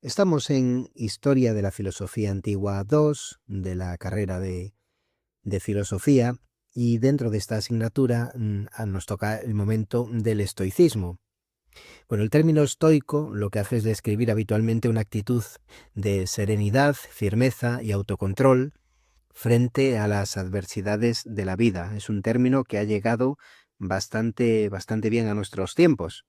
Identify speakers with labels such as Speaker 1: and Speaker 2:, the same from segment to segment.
Speaker 1: Estamos en Historia de la Filosofía Antigua 2 de la carrera de Filosofía, y dentro de esta asignatura nos toca el momento del estoicismo. Bueno, el término estoico lo que hace es describir habitualmente una actitud de serenidad, firmeza y autocontrol frente a las adversidades de la vida. Es un término que ha llegado bastante bien a nuestros tiempos.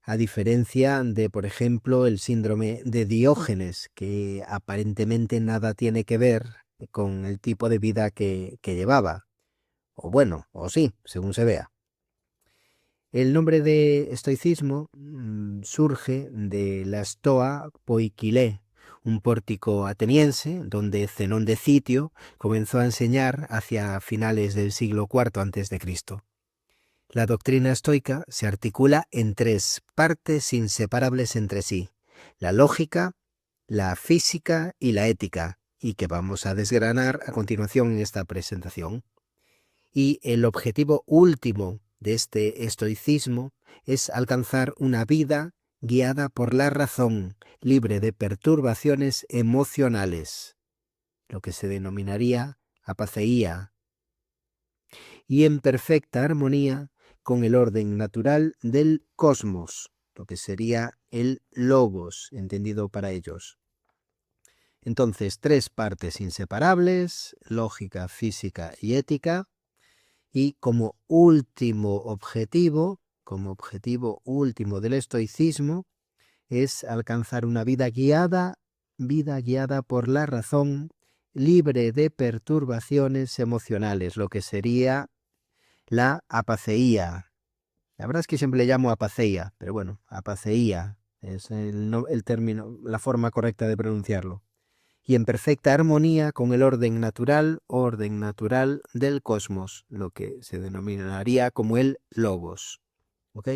Speaker 1: A diferencia de, por ejemplo, el síndrome de Diógenes, que aparentemente nada tiene que ver con el tipo de vida que llevaba. O bueno, o sí, según se vea. El nombre de estoicismo surge de la Stoa Poikilé, un pórtico ateniense donde Zenón de Citio comenzó a enseñar hacia finales del siglo IV a.C. La doctrina estoica se articula en tres partes inseparables entre sí: la lógica, la física y la ética, y que vamos a desgranar a continuación en esta presentación. Y el objetivo último de este estoicismo es alcanzar una vida guiada por la razón, libre de perturbaciones emocionales, lo que se denominaría apaceía, y en perfecta armonía con el orden natural del cosmos, lo que sería el logos, entendido para ellos. Entonces, tres partes inseparables: lógica, física y ética, y como objetivo último del estoicismo, es alcanzar una vida guiada por la razón, libre de perturbaciones emocionales, lo que sería la apaceía. La verdad es que siempre le llamo apaceía, pero bueno, apaceía es el término, la forma correcta de pronunciarlo. Y en perfecta armonía con el orden natural del cosmos, lo que se denominaría como el logos. ¿Ok?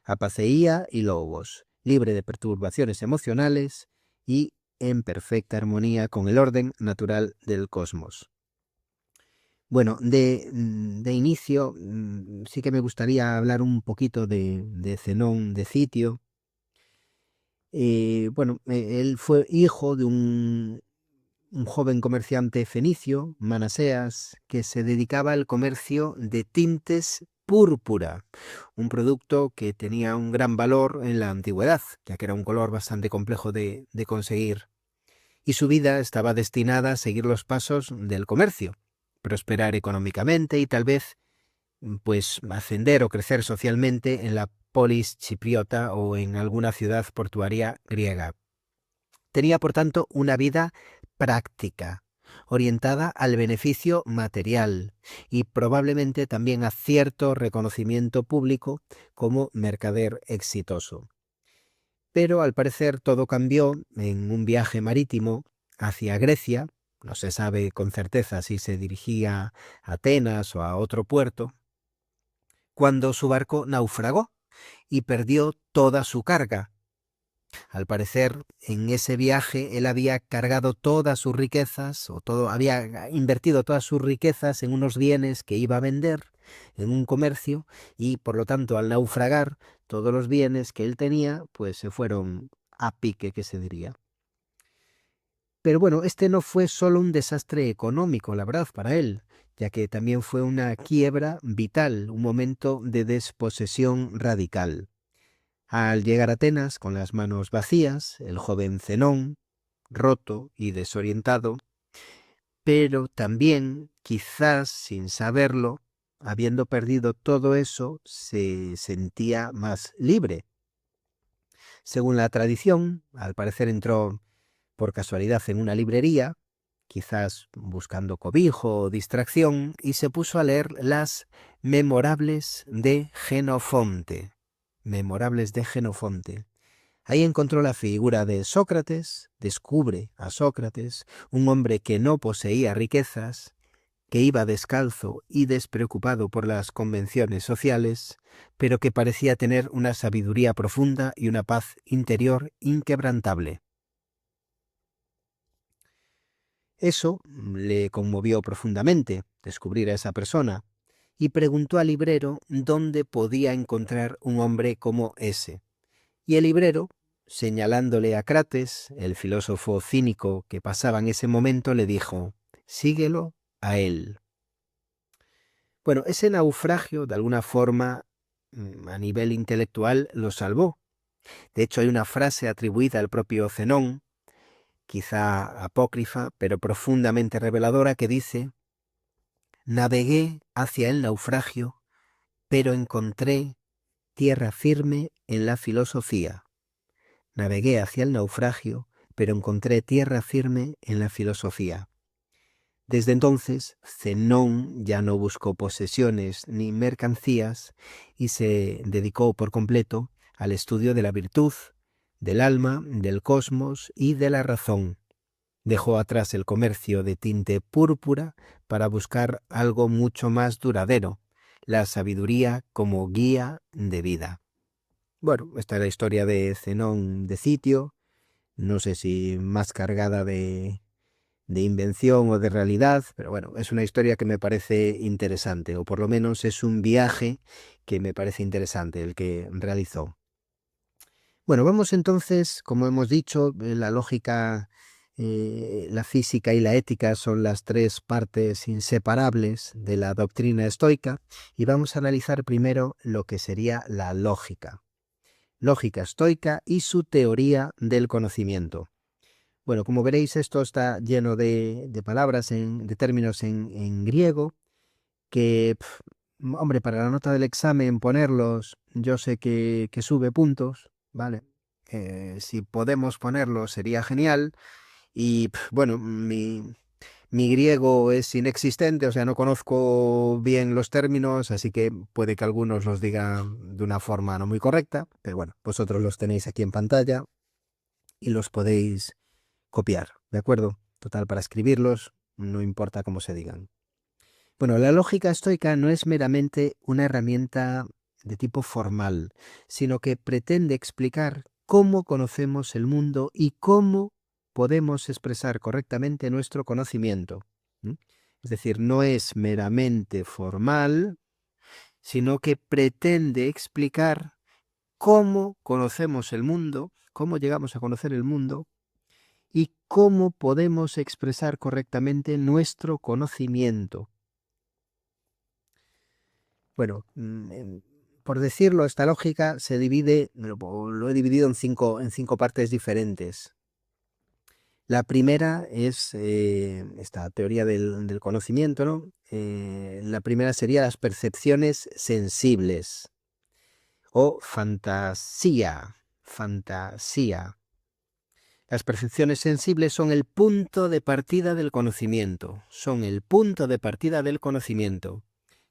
Speaker 1: Apaceía y logos, libre de perturbaciones emocionales y en perfecta armonía con el orden natural del cosmos. Bueno, de inicio sí que me gustaría hablar un poquito de Zenón de Citio. Él fue hijo de un joven comerciante fenicio, Manaseas, que se dedicaba al comercio de tintes púrpura, un producto que tenía un gran valor en la antigüedad, ya que era un color bastante complejo de conseguir. Y su vida estaba destinada a seguir los pasos del comercio, prosperar económicamente y tal vez pues ascender o crecer socialmente en la polis chipriota o en alguna ciudad portuaria griega. Tenía, por tanto, una vida práctica, orientada al beneficio material y probablemente también a cierto reconocimiento público como mercader exitoso. Pero al parecer todo cambió en un viaje marítimo hacia Grecia. No se sabe con certeza si se dirigía a Atenas o a otro puerto, cuando su barco naufragó y perdió toda su carga. Al parecer, en ese viaje él había cargado todas sus riquezas, había invertido todas sus riquezas en unos bienes que iba a vender en un comercio, y por lo tanto, al naufragar, todos los bienes que él tenía pues se fueron a pique, que se diría. Pero bueno, este no fue solo un desastre económico, la verdad, para él, ya que también fue una quiebra vital, un momento de desposesión radical. Al llegar a Atenas con las manos vacías, el joven Zenón, roto y desorientado, pero también, quizás sin saberlo, habiendo perdido todo eso, se sentía más libre. Según la tradición, al parecer entró por casualidad en una librería, quizás buscando cobijo o distracción, y se puso a leer las Memorables de Jenofonte. Memorables de Jenofonte. Ahí encontró la figura de Sócrates, descubre a Sócrates, un hombre que no poseía riquezas, que iba descalzo y despreocupado por las convenciones sociales, pero que parecía tener una sabiduría profunda y una paz interior inquebrantable. Eso le conmovió profundamente, descubrir a esa persona, y preguntó al librero dónde podía encontrar un hombre como ese. Y el librero, señalándole a Crates, el filósofo cínico que pasaba en ese momento, le dijo: síguelo a él. Bueno, ese naufragio, de alguna forma, a nivel intelectual, lo salvó. De hecho, hay una frase atribuida al propio Zenón, quizá apócrifa, pero profundamente reveladora, que dice: navegué hacia el naufragio, pero encontré tierra firme en la filosofía. Navegué hacia el naufragio, pero encontré tierra firme en la filosofía. Desde entonces, Zenón ya no buscó posesiones ni mercancías y se dedicó por completo al estudio de la virtud, del alma, del cosmos y de la razón. Dejó atrás el comercio de tinte púrpura para buscar algo mucho más duradero, la sabiduría como guía de vida. Bueno, esta es la historia de Zenón de Citio, no sé si más cargada de invención o de realidad, pero bueno, es una historia que me parece interesante, o por lo menos es un viaje que me parece interesante el que realizó. Bueno, vamos entonces, como hemos dicho, la lógica, la física y la ética son las tres partes inseparables de la doctrina estoica, y vamos a analizar primero lo que sería la lógica estoica y su teoría del conocimiento. Bueno, como veréis, esto está lleno de palabras, de términos en griego, que, hombre, para la nota del examen ponerlos, yo sé que sube puntos, ¿vale? Si podemos ponerlos sería genial. Y bueno, mi griego es inexistente, o sea, no conozco bien los términos, así que puede que algunos los digan de una forma no muy correcta, pero bueno, vosotros los tenéis aquí en pantalla y los podéis copiar, ¿de acuerdo? Total, para escribirlos, no importa cómo se digan. Bueno, la lógica estoica no es meramente una herramienta de tipo formal, sino que pretende explicar cómo conocemos el mundo y cómo podemos expresar correctamente nuestro conocimiento. Es decir, no es meramente formal, sino que pretende explicar cómo conocemos el mundo, cómo llegamos a conocer el mundo y cómo podemos expresar correctamente nuestro conocimiento. Bueno, por decirlo, esta lógica se divide, lo he dividido en cinco partes diferentes. La primera es esta teoría del conocimiento, ¿no? La primera sería las percepciones sensibles o fantasía. Las percepciones sensibles son el punto de partida del conocimiento.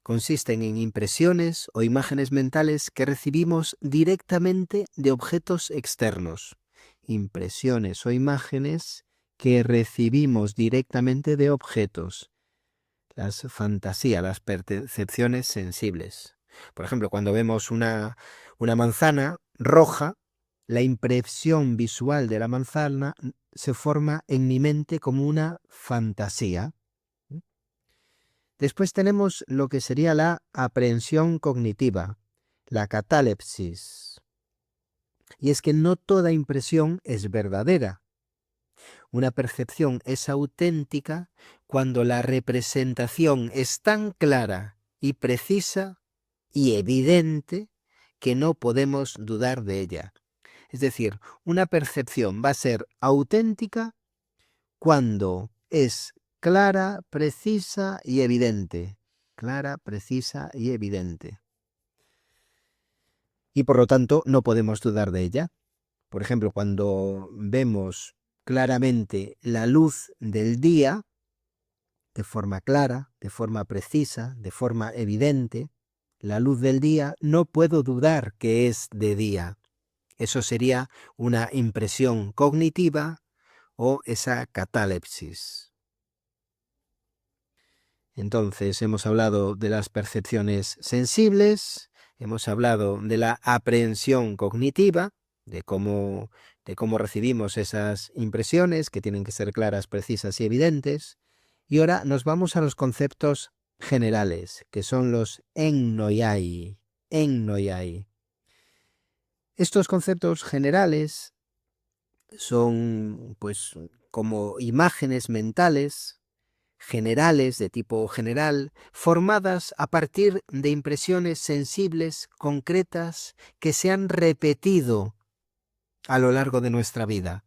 Speaker 1: Consisten en impresiones o imágenes mentales que recibimos directamente de objetos externos. Impresiones o imágenes que recibimos directamente de objetos. Las fantasías, las percepciones sensibles. Por ejemplo, cuando vemos una manzana roja, la impresión visual de la manzana se forma en mi mente como una fantasía. Después tenemos lo que sería la aprehensión cognitiva, la catalepsis. Y es que no toda impresión es verdadera. Una percepción es auténtica cuando la representación es tan clara y precisa y evidente que no podemos dudar de ella. Es decir, una percepción va a ser auténtica cuando es clara, precisa y evidente. Clara, precisa y evidente. Y por lo tanto no podemos dudar de ella. Por ejemplo, cuando vemos claramente la luz del día, de forma clara, de forma precisa, de forma evidente, la luz del día, no puedo dudar que es de día. Eso sería una impresión cognitiva o esa catalepsis. Entonces, hemos hablado de las percepciones sensibles, hemos hablado de la aprehensión cognitiva, de cómo recibimos esas impresiones que tienen que ser claras, precisas y evidentes. Y ahora nos vamos a los conceptos generales, que son los ennoiai. Estos conceptos generales son pues como imágenes mentales generales, de tipo general, formadas a partir de impresiones sensibles, concretas, que se han repetido a lo largo de nuestra vida.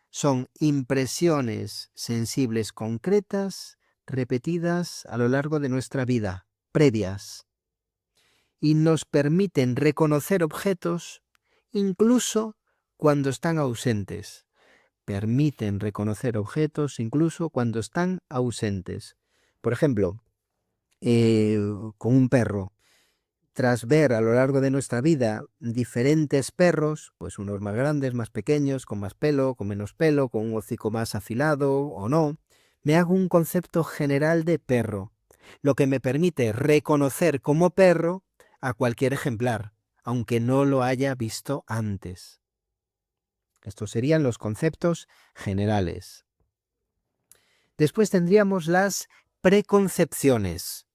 Speaker 1: Son impresiones sensibles concretas, repetidas a lo largo de nuestra vida, previas, y nos permiten reconocer objetos incluso cuando están ausentes. Permiten reconocer objetos incluso cuando están ausentes. Por ejemplo, con un perro. Tras ver a lo largo de nuestra vida diferentes perros, pues unos más grandes, más pequeños, con más pelo, con menos pelo, con un hocico más afilado o no, me hago un concepto general de perro, lo que me permite reconocer como perro a cualquier ejemplar, aunque no lo haya visto antes. Estos serían los conceptos generales. Después tendríamos las preconcepciones.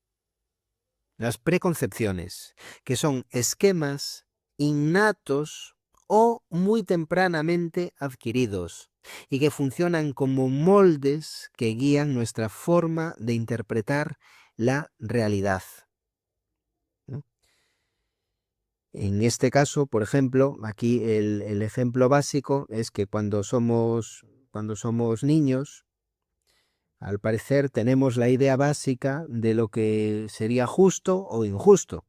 Speaker 1: Las preconcepciones, que son esquemas innatos o muy tempranamente adquiridos y que funcionan como moldes que guían nuestra forma de interpretar la realidad, ¿no? En este caso, por ejemplo, aquí el ejemplo básico es que cuando somos niños, al parecer tenemos la idea básica de lo que sería justo o injusto,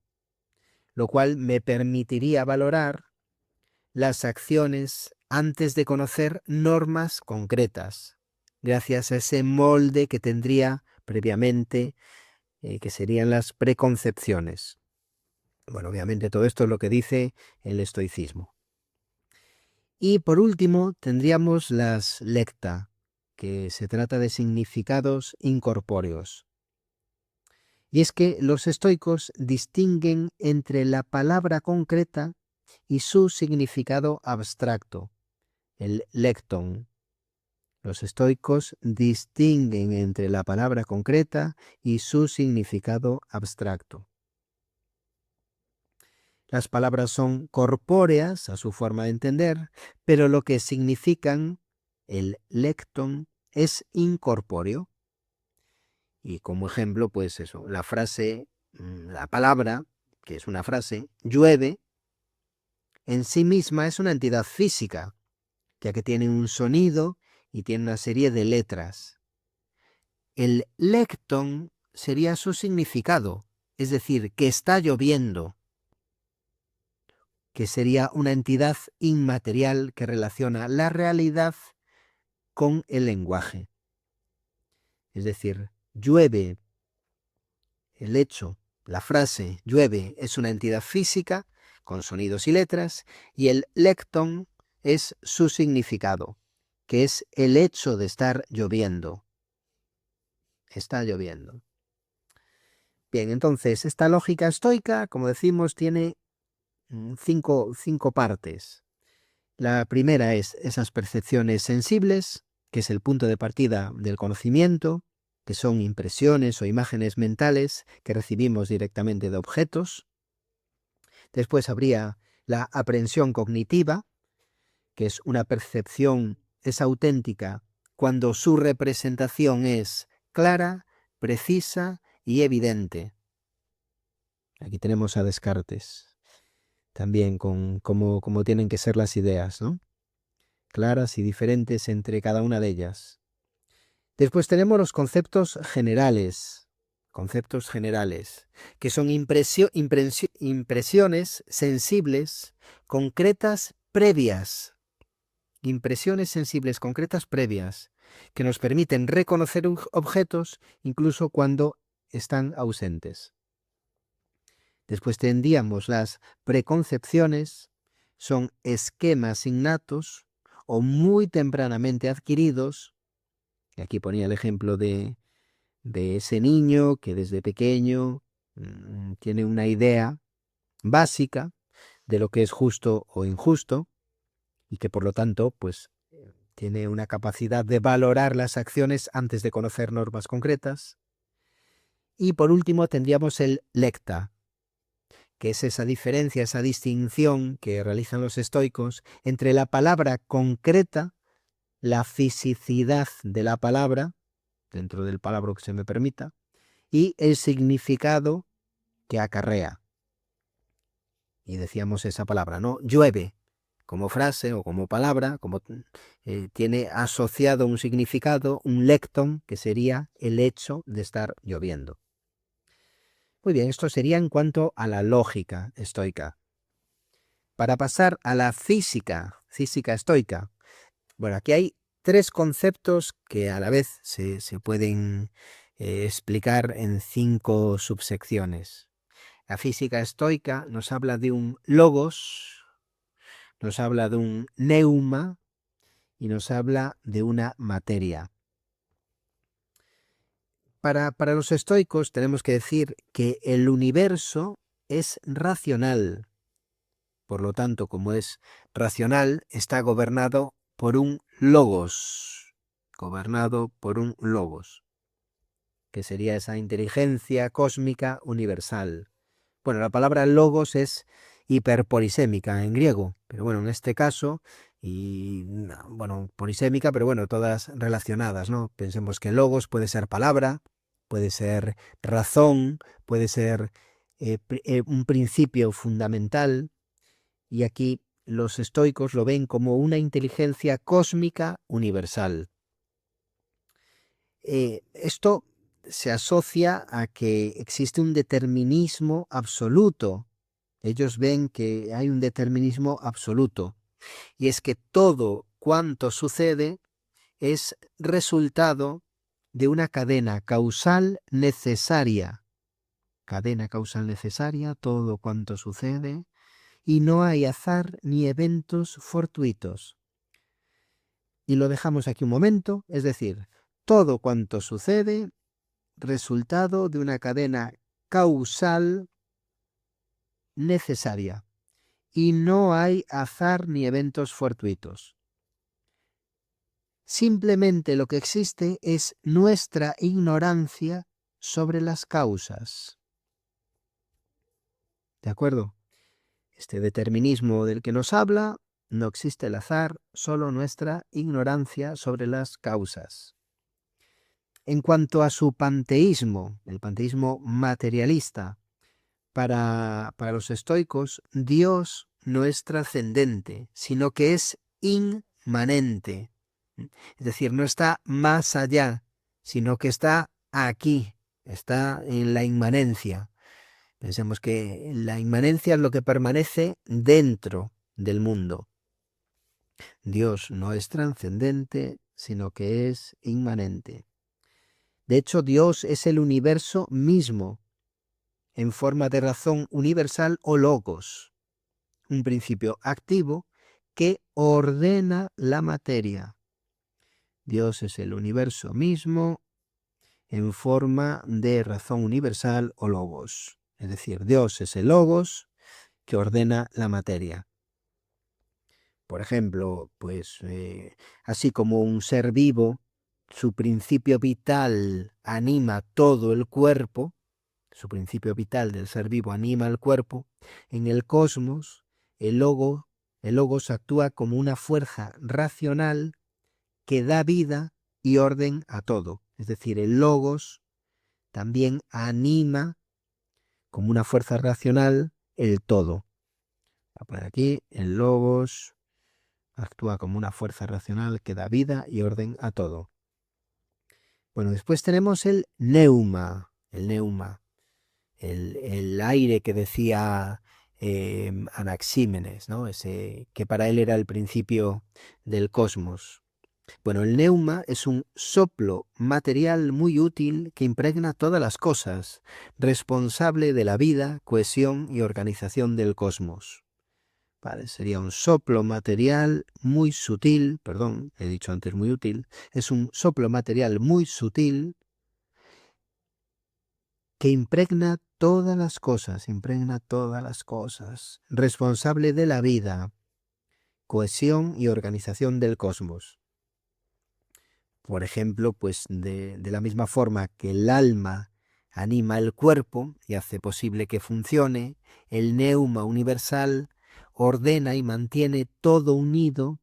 Speaker 1: lo cual me permitiría valorar las acciones antes de conocer normas concretas, gracias a ese molde que tendría previamente, que serían las preconcepciones. Bueno, obviamente todo esto es lo que dice el estoicismo. Y por último tendríamos las lecta, que se trata de significados incorpóreos. Y es que los estoicos distinguen entre la palabra concreta y su significado abstracto, el lecton. Los estoicos distinguen entre la palabra concreta y su significado abstracto. Las palabras son corpóreas a su forma de entender, pero lo que significan, el lecton, es incorpóreo. Y como ejemplo, pues eso, la frase, la palabra, que es una frase, llueve, en sí misma es una entidad física, ya que tiene un sonido y tiene una serie de letras. El lecton sería su significado, es decir, que está lloviendo, que sería una entidad inmaterial que relaciona la realidad con el lenguaje. Es decir, llueve, el hecho, la frase llueve es una entidad física con sonidos y letras, y el lecton es su significado, que es el hecho de estar lloviendo. Está lloviendo. Bien, entonces esta lógica estoica, como decimos, tiene cinco partes. La primera es esas percepciones sensibles, que es el punto de partida del conocimiento, que son impresiones o imágenes mentales que recibimos directamente de objetos. Después habría la aprehensión cognitiva, que es una percepción, es auténtica cuando su representación es clara, precisa y evidente. Aquí tenemos a Descartes, también con cómo tienen que ser las ideas, ¿no? Claras y diferentes entre cada una de ellas. Después tenemos los conceptos generales, que son impresiones sensibles, concretas, previas. Impresiones sensibles, concretas, previas, que nos permiten reconocer objetos incluso cuando están ausentes. Después tendríamos las preconcepciones, son esquemas innatos o muy tempranamente adquiridos. Y aquí ponía el ejemplo de ese niño que desde pequeño tiene una idea básica de lo que es justo o injusto y que por lo tanto pues tiene una capacidad de valorar las acciones antes de conocer normas concretas. Y por último tendríamos el lecta, que es esa diferencia, esa distinción que realizan los estoicos entre la palabra concreta, la fisicidad de la palabra, dentro del palabra que se me permita, y el significado que acarrea. Y decíamos esa palabra, ¿no? Llueve, como frase o como palabra, como tiene asociado un significado, un lecton, que sería el hecho de estar lloviendo. Muy bien, esto sería en cuanto a la lógica estoica. Para pasar a la física estoica, bueno, aquí hay tres conceptos que a la vez se pueden explicar en 5 subsecciones. La física estoica nos habla de un logos, nos habla de un neuma y nos habla de una materia. Para los estoicos tenemos que decir que el universo es racional. Por lo tanto, como es racional, está gobernado por un logos. Gobernado por un logos, que sería esa inteligencia cósmica universal. Bueno, la palabra logos es hiperpolisémica en griego, pero bueno, en este caso, y bueno, polisémica, pero bueno, todas relacionadas, ¿no? Pensemos que logos puede ser palabra, puede ser razón, puede ser un principio fundamental, y aquí los estoicos lo ven como una inteligencia cósmica universal. Esto se asocia a que existe un determinismo absoluto. Ellos ven que hay un determinismo absoluto, y es que todo cuanto sucede es resultado de una cadena causal necesaria. Cadena causal necesaria, todo cuanto sucede, y no hay azar ni eventos fortuitos. Y lo dejamos aquí un momento, es decir, todo cuanto sucede, resultado de una cadena causal necesaria. Y no hay azar ni eventos fortuitos. Simplemente lo que existe es nuestra ignorancia sobre las causas. ¿De acuerdo? Este determinismo del que nos habla, no existe el azar, solo nuestra ignorancia sobre las causas. En cuanto a su panteísmo, el panteísmo materialista, para los estoicos, Dios no es trascendente, sino que es inmanente. Es decir, no está más allá, sino que está aquí, está en la inmanencia. Pensemos que la inmanencia es lo que permanece dentro del mundo. Dios no es trascendente, sino que es inmanente. De hecho, Dios es el universo mismo, en forma de razón universal o logos, un principio activo que ordena la materia. Dios es el universo mismo en forma de razón universal o logos. Es decir, Dios es el logos que ordena la materia. Por ejemplo, pues así como un ser vivo, su principio vital anima todo el cuerpo, su principio vital del ser vivo anima el cuerpo, en el cosmos el logos actúa como una fuerza racional que da vida y orden a todo. Es decir, el logos también anima como una fuerza racional el todo. Voy a poner aquí, el logos actúa como una fuerza racional que da vida y orden a todo. Bueno, después tenemos el neuma, el aire que decía Anaxímenes, ¿no? Ese, que para él era el principio del cosmos. Bueno, el neuma es un soplo material muy útil que impregna todas las cosas, responsable de la vida, cohesión y organización del cosmos. Vale, sería un soplo material muy sutil, perdón, he dicho antes muy útil, es un soplo material muy sutil que impregna todas las cosas, responsable de la vida, cohesión y organización del cosmos. Por ejemplo, pues de la misma forma que el alma anima el cuerpo y hace posible que funcione. El neuma universal ordena y mantiene todo unido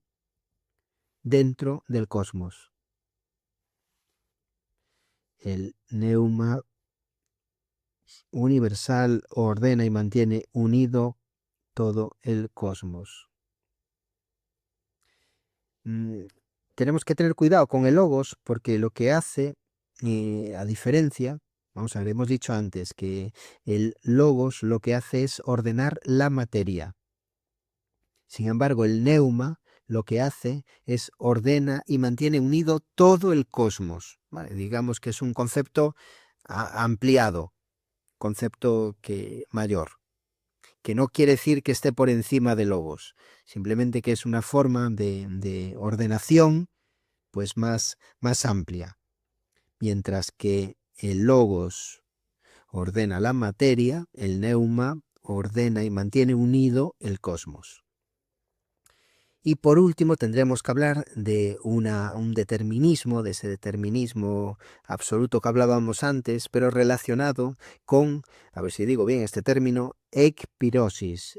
Speaker 1: dentro del cosmos. El neuma universal ordena y mantiene unido todo el cosmos. Tenemos que tener cuidado con el logos porque lo que hace, a diferencia, vamos a ver, hemos dicho antes que el logos lo que hace es ordenar la materia. Sin embargo, el neuma lo que hace es ordena y mantiene unido todo el cosmos. ¿Vale? Digamos que es un concepto ampliado, concepto mayor, que no quiere decir que esté por encima de logos, simplemente que es una forma de ordenación pues más amplia, mientras que el logos ordena la materia, el neuma ordena y mantiene unido el cosmos. Y por último tendremos que hablar de un determinismo, de ese determinismo absoluto que hablábamos antes, pero relacionado con, a ver si digo bien este término, ekpirosis.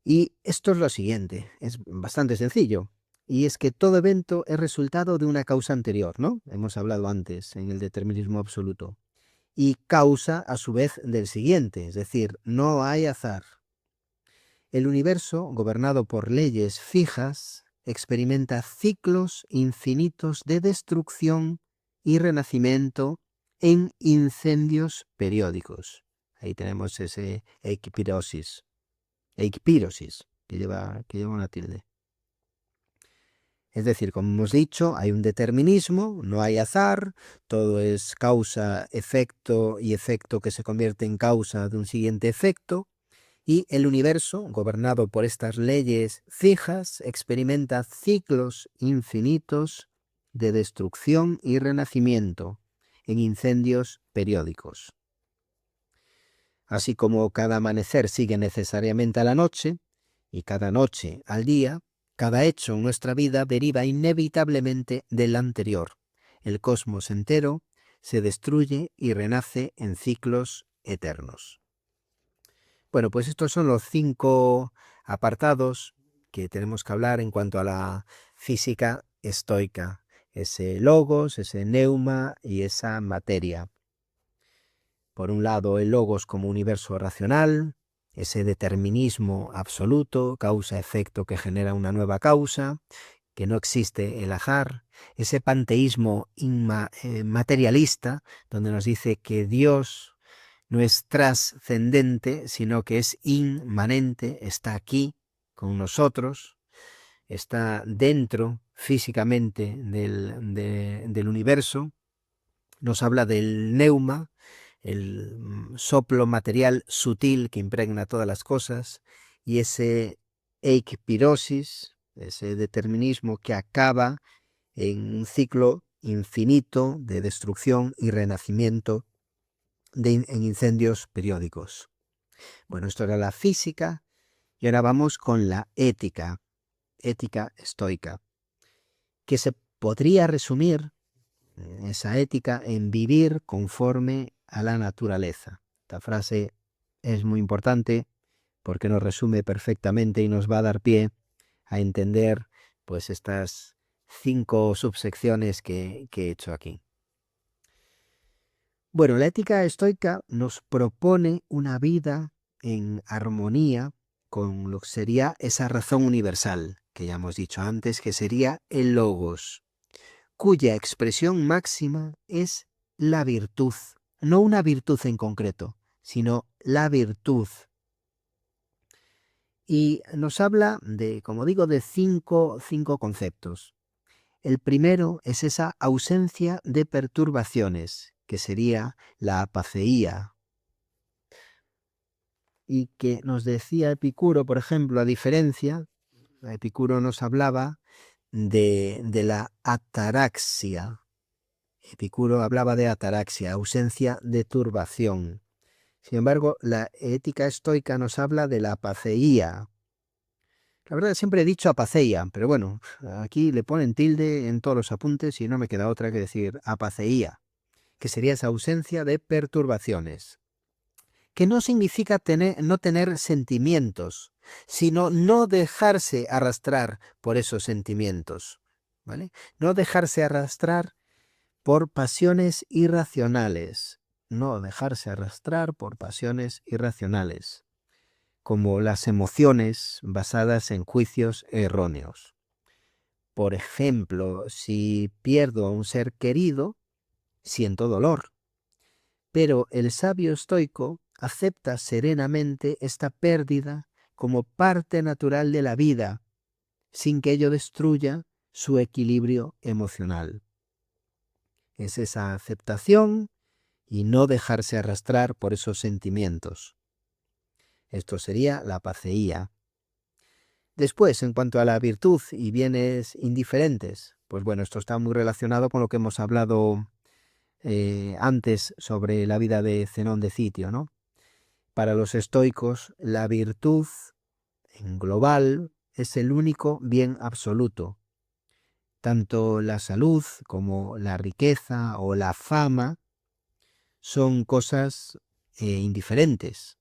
Speaker 1: Y esto es lo siguiente, es bastante sencillo, y es que todo evento es resultado de una causa anterior, ¿no? Hemos hablado antes en el determinismo absoluto. Y causa a su vez del siguiente, es decir, no hay azar. El universo, gobernado por leyes fijas, experimenta ciclos infinitos de destrucción y renacimiento en incendios periódicos. Ahí tenemos ese ekpirosis, que lleva una tilde. Es decir, como hemos dicho, hay un determinismo, no hay azar, todo es causa, efecto y efecto que se convierte en causa de un siguiente efecto. Y el universo, gobernado por estas leyes fijas, experimenta ciclos infinitos de destrucción y renacimiento en incendios periódicos. Así como cada amanecer sigue necesariamente a la noche y cada noche al día, cada hecho en nuestra vida deriva inevitablemente del anterior. El cosmos entero se destruye y renace en ciclos eternos. Bueno, pues estos son los 5 apartados que tenemos que hablar en cuanto a la física estoica. Ese logos, ese neuma y esa materia. Por un lado, el logos como universo racional, ese determinismo absoluto, causa-efecto que genera una nueva causa, que no existe el azar, ese panteísmo materialista, donde nos dice que Dios no es trascendente, sino que es inmanente, está aquí con nosotros, está dentro físicamente del universo. Nos habla del neuma, el soplo material sutil que impregna todas las cosas, y ese eikpirosis, ese determinismo que acaba en un ciclo infinito de destrucción y renacimiento en incendios periódicos. Bueno, esto era la física y ahora vamos con la ética estoica, que se podría resumir esa ética en vivir conforme a la naturaleza. Esta frase es muy importante porque nos resume perfectamente y nos va a dar pie a entender pues estas 5 subsecciones que he hecho aquí. Bueno, la ética estoica nos propone una vida en armonía con lo que sería esa razón universal, que ya hemos dicho antes, que sería el logos, cuya expresión máxima es la virtud, no una virtud en concreto, sino la virtud. Y nos habla de, como digo, de cinco conceptos. El primero es esa ausencia de perturbaciones, que sería la apaceía. Y que nos decía Epicuro, por ejemplo, a diferencia, Epicuro nos hablaba de la ataraxia. Epicuro hablaba de ataraxia, ausencia de turbación. Sin embargo, la ética estoica nos habla de la apaceía. La verdad, siempre he dicho apaceia, pero bueno, aquí le ponen tilde en todos los apuntes y no me queda otra que decir apaceía. que sería esa ausencia de perturbaciones, que no significa no tener sentimientos, sino no dejarse arrastrar por esos sentimientos, ¿vale? No dejarse arrastrar por pasiones irracionales, no dejarse arrastrar por pasiones irracionales, como las emociones basadas en juicios erróneos. Por ejemplo, si pierdo a un ser querido, siento dolor, pero el sabio estoico acepta serenamente esta pérdida como parte natural de la vida, sin que ello destruya su equilibrio emocional. Es esa aceptación y no dejarse arrastrar por esos sentimientos. Esto sería la paceía. Después, en cuanto a la virtud y bienes indiferentes, pues bueno, esto está muy relacionado con lo que hemos hablado antes sobre la vida de Zenón de Citio, ¿no? Para los estoicos, la virtud en global es el único bien absoluto. Tanto la salud como la riqueza o la fama son cosas indiferentes.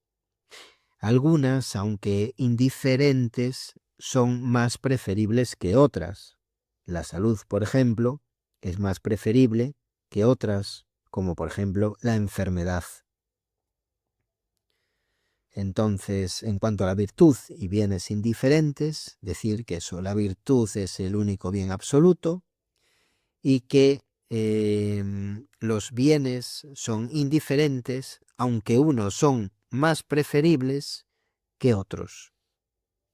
Speaker 1: Algunas, aunque indiferentes, son más preferibles que otras. La salud, por ejemplo, es más preferible que otras, como por ejemplo la enfermedad. Entonces, en cuanto a la virtud y bienes indiferentes, decir que eso, la virtud es el único bien absoluto y que los bienes son indiferentes, aunque unos son más preferibles que otros.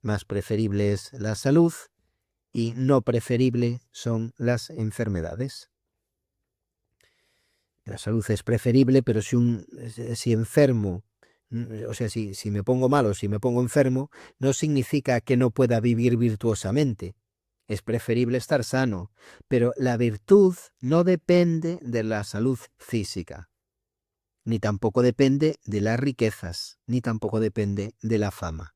Speaker 1: Más preferible es la salud y no preferible son las enfermedades. La salud es preferible, pero si enfermo, o sea, si me pongo malo, si me pongo enfermo, no significa que no pueda vivir virtuosamente. Es preferible estar sano, pero la virtud no depende de la salud física, ni tampoco depende de las riquezas, ni tampoco depende de la fama.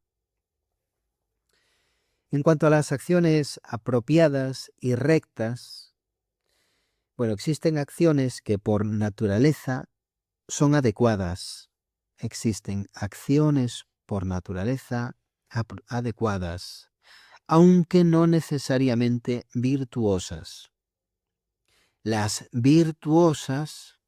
Speaker 1: En cuanto a las acciones apropiadas y rectas, bueno, existen acciones que por naturaleza son adecuadas. Existen acciones por naturaleza adecuadas, aunque no necesariamente virtuosas. Las virtuosas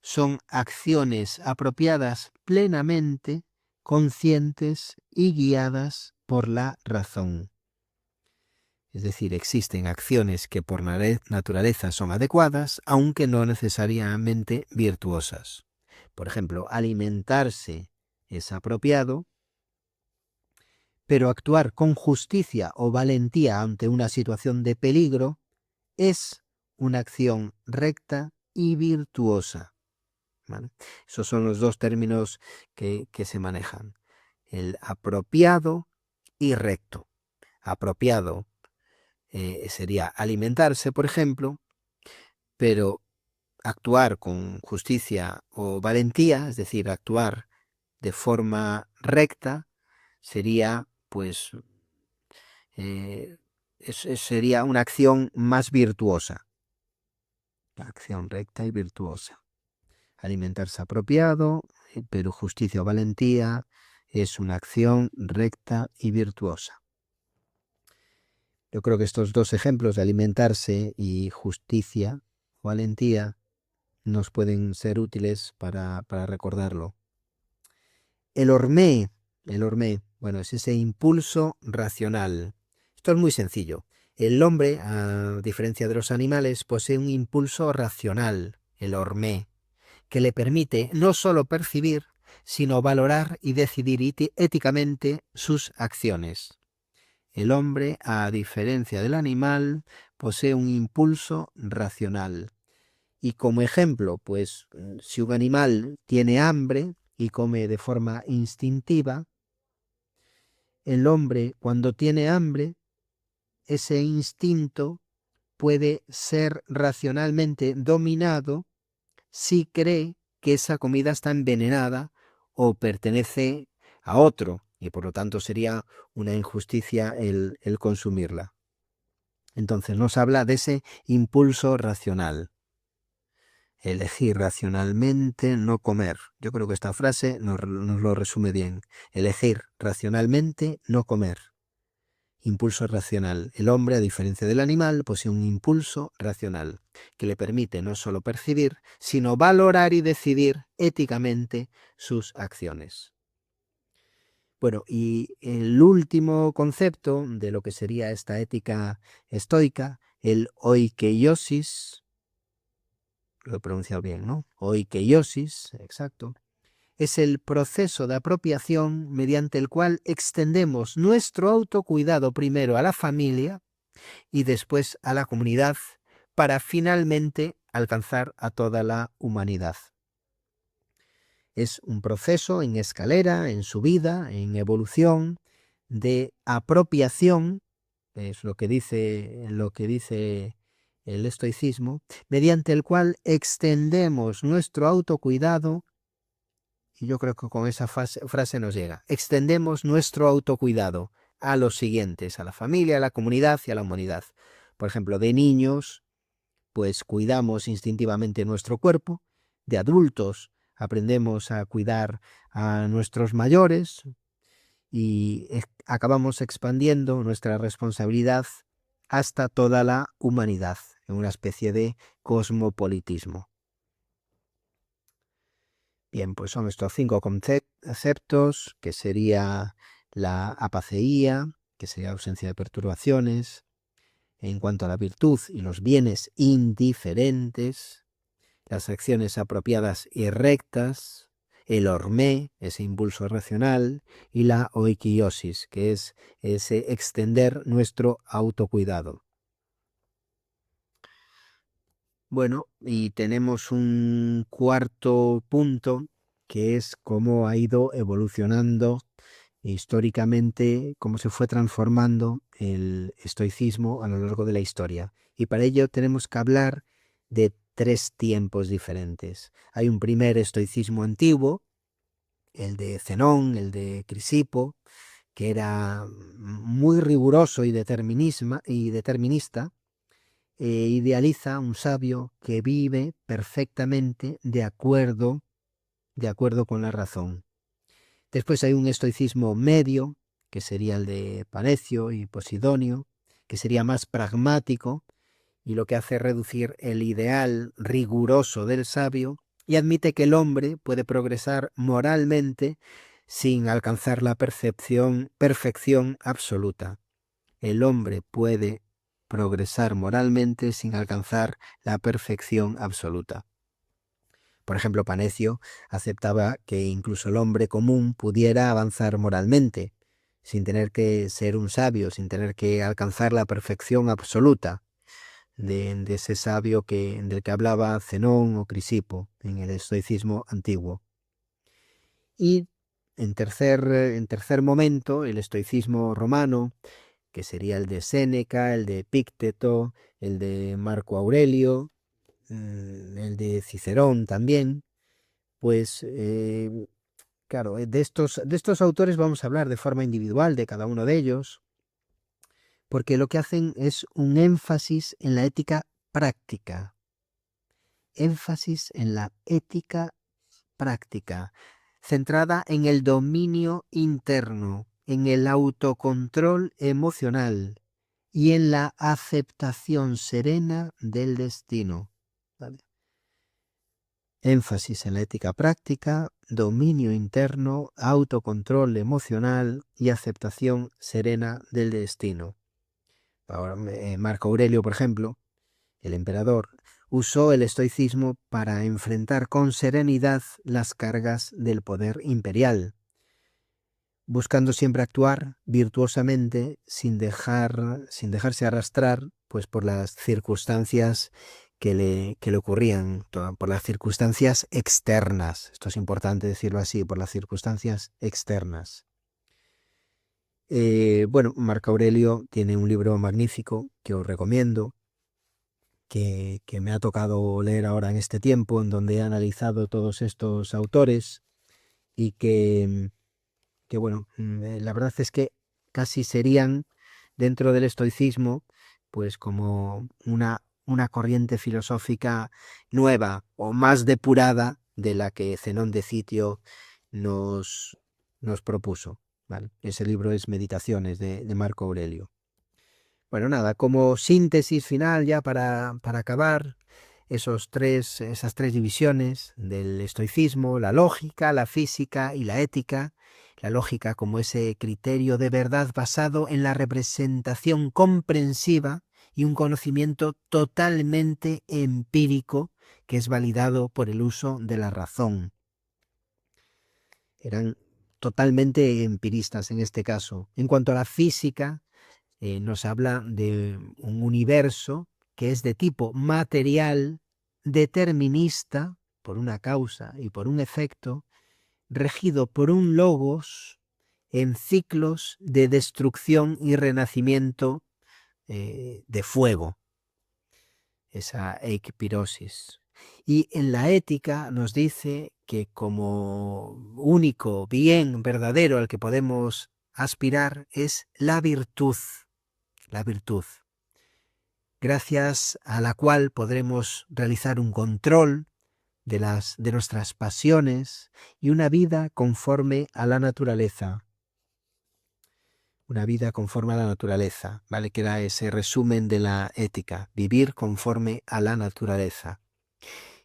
Speaker 1: son acciones apropiadas plenamente, conscientes y guiadas por la razón. Es decir, existen acciones que por naturaleza son adecuadas, aunque no necesariamente virtuosas. Por ejemplo, alimentarse es apropiado, pero actuar con justicia o valentía ante una situación de peligro es una acción recta y virtuosa. ¿Vale? Esos son los dos términos que se manejan. El apropiado y recto. Apropiado sería alimentarse, por ejemplo, pero actuar con justicia o valentía, es decir, actuar de forma recta, sería, pues, sería una acción más virtuosa. La acción recta y virtuosa. Alimentarse apropiado, pero justicia o valentía es una acción recta y virtuosa. Yo creo que estos dos ejemplos de alimentarse y justicia o valentía nos pueden ser útiles para recordarlo. El hormé, bueno, es ese impulso racional. Esto es muy sencillo. El hombre, a diferencia de los animales, posee un impulso racional, el hormé, que le permite no solo percibir, sino valorar y decidir éticamente sus acciones. El hombre, a diferencia del animal, posee un impulso racional. Y como ejemplo, pues si un animal tiene hambre y come de forma instintiva, el hombre cuando tiene hambre, ese instinto puede ser racionalmente dominado si cree que esa comida está envenenada o pertenece a otro y por lo tanto sería una injusticia el consumirla. Entonces nos habla de ese impulso racional. Elegir racionalmente no comer. Yo creo que esta frase nos lo resume bien. Elegir racionalmente no comer. Impulso racional. El hombre, a diferencia del animal, posee un impulso racional que le permite no solo percibir, sino valorar y decidir éticamente sus acciones. Bueno, y el último concepto de lo que sería esta ética estoica, el oikeiosis, lo he pronunciado bien, ¿no? Oikeiosis, exacto, es el proceso de apropiación mediante el cual extendemos nuestro autocuidado primero a la familia y después a la comunidad para finalmente alcanzar a toda la humanidad. Es un proceso en escalera, en subida, en evolución, de apropiación, es lo que dice el estoicismo, mediante el cual extendemos nuestro autocuidado, y yo creo que con esa frase nos llega, extendemos nuestro autocuidado a los siguientes, a la familia, a la comunidad y a la humanidad. Por ejemplo, de niños, pues cuidamos instintivamente nuestro cuerpo, de adultos aprendemos a cuidar a nuestros mayores y acabamos expandiendo nuestra responsabilidad hasta toda la humanidad, en una especie de cosmopolitismo. Bien, pues son estos 5 conceptos, que sería la apaceía, que sería ausencia de perturbaciones, en cuanto a la virtud y los bienes indiferentes, las acciones apropiadas y rectas, el hormé, ese impulso racional, y la oikeiosis, que es ese extender nuestro autocuidado. Bueno, y tenemos un cuarto punto, que es cómo ha ido evolucionando históricamente, cómo se fue transformando el estoicismo a lo largo de la historia. Y para ello tenemos que hablar de 3 tiempos diferentes. Hay un primer estoicismo antiguo, el de Zenón, el de Crisipo, que era muy riguroso y determinista, idealiza un sabio que vive perfectamente de acuerdo con la razón. Después hay un estoicismo medio, que sería el de Panecio y Posidonio, que sería más pragmático y lo que hace es reducir el ideal riguroso del sabio y admite que el hombre puede progresar moralmente sin alcanzar la perfección absoluta. El hombre puede progresar moralmente sin alcanzar la perfección absoluta. Por ejemplo, Panecio aceptaba que incluso el hombre común pudiera avanzar moralmente, sin tener que ser un sabio, sin tener que alcanzar la perfección absoluta de ese sabio del que hablaba Zenón o Crisipo en el estoicismo antiguo. Y en tercer momento, el estoicismo romano, que sería el de Séneca, el de Epicteto, el de Marco Aurelio, el de Cicerón también, pues claro, de estos autores vamos a hablar de forma individual de cada uno de ellos, porque lo que hacen es un énfasis en la ética práctica. Énfasis en la ética práctica, centrada en el dominio interno, en el autocontrol emocional y en la aceptación serena del destino. ¿Vale? Énfasis en la ética práctica, dominio interno, autocontrol emocional y aceptación serena del destino. Ahora, Marco Aurelio, por ejemplo, el emperador, usó el estoicismo para enfrentar con serenidad las cargas del poder imperial, buscando siempre actuar virtuosamente sin dejarse arrastrar pues, por las circunstancias que le ocurrían, por las circunstancias externas. Esto es importante decirlo así, por las circunstancias externas. Bueno, Marco Aurelio tiene un libro magnífico que os recomiendo, que me ha tocado leer ahora en este tiempo, en donde he analizado todos estos autores y que bueno, la verdad es que casi serían dentro del estoicismo pues como una corriente filosófica nueva o más depurada de la que Zenón de Citio nos propuso. ¿Vale? Ese libro es Meditaciones de Marco Aurelio. Bueno, nada, como síntesis final ya para acabar, esas tres divisiones del estoicismo, la lógica, la física y la ética. La lógica como ese criterio de verdad basado en la representación comprensiva y un conocimiento totalmente empírico que es validado por el uso de la razón. Eran totalmente empiristas en este caso. En cuanto a la física, nos habla de un universo que es de tipo material, determinista, por una causa y por un efecto, regido por un logos en ciclos de destrucción y renacimiento de fuego, esa eikipirosis. Y en la ética nos dice que como único bien verdadero al que podemos aspirar es la virtud, gracias a la cual podremos realizar un control de nuestras pasiones y una vida conforme a la naturaleza. Una vida conforme a la naturaleza, ¿vale? Que era ese resumen de la ética, vivir conforme a la naturaleza.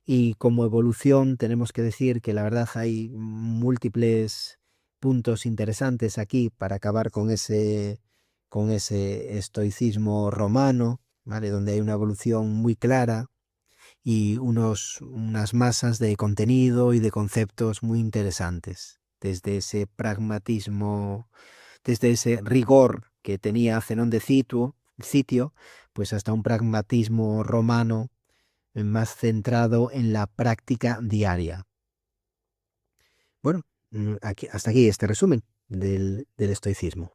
Speaker 1: Y como evolución tenemos que decir que la verdad hay múltiples puntos interesantes aquí para acabar con ese estoicismo romano, ¿vale? Donde hay una evolución muy clara y unas masas de contenido y de conceptos muy interesantes, desde ese pragmatismo, desde ese rigor que tenía Zenón de Citio, pues hasta un pragmatismo romano más centrado en la práctica diaria. Bueno, hasta aquí este resumen del estoicismo.